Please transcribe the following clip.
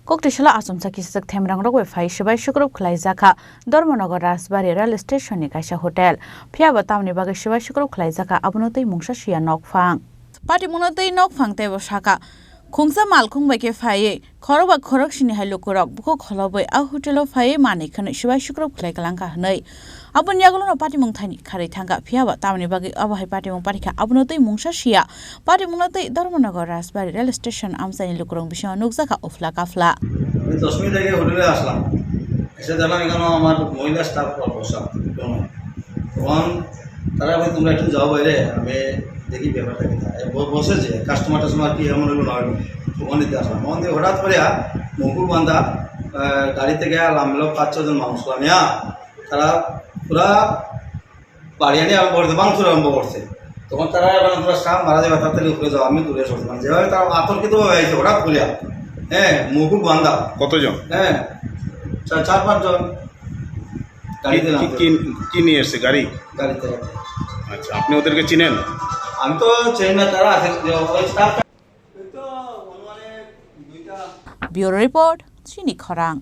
Koktishala Asumsaki Sak Temrang Rogue Fai Shibai Shukrop Klaizaka, Dormonogo Rasbari Rail Station Nikasha Hotel, Piaba Tamni Baga Shibai Shukrop Klaizaka, Abunote Mungshashia Nokfang. Party Munote Nokfang Tebo Shaka. Kungsa Malkung Bake Faye, Koroba Korokshini Halukurok, Buko Holoboy, a hotel of Faye Mani, can Shibai Shukrop Klaikalanka Nei. Abun Yagono Party Muntani, Karitanga, Piaba, Tamni Bagi, Abahi Party Mumpatica, Abunote Mungshashia, Party Munote, Dormonogo Rasbari Rail Station, Amsani Lukurong Bishon Nukzaka of Lakafla. 10 minute আগে হোটেলে আসলাম এসে দেখলাম এখানে আমার মহিলা staff বসা তখন তারা বলে তোমরা একটু যাও বাইরে আমি দেখি ব্যাপারটা কি বসেছে কাস্টমার কি এমন হলো না ওখান দিতে আসলাম ওখান থেকে হঠাৎ করে মুকুল বান্ধা গাড়ি থেকে নামলো 5-6 জন মানুষ নামিয়া তারা পুরা বাড়ি আনি আরম্ভ করতে মাংস আরম্ভ করছে তখন তারা বললাম তোরা স্টাফ মারা যাবে তাড়াতাড়ি উপরে যাও আমি দূরে সরছি মানে যেভাবে তারা আতঙ্কিতভাবে হয়েছে হঠাৎ করে হ্যাঁ মুকুল বান্ধা কতজন হ্যাঁ 4-5 জন গাড়িতে কি নিয়ে এসছে গাড়িতে আচ্ছা আপনি ওদেরকে চিনেন আমি তো চিনি না তারা আছে Bureau Report, Chini Khorang.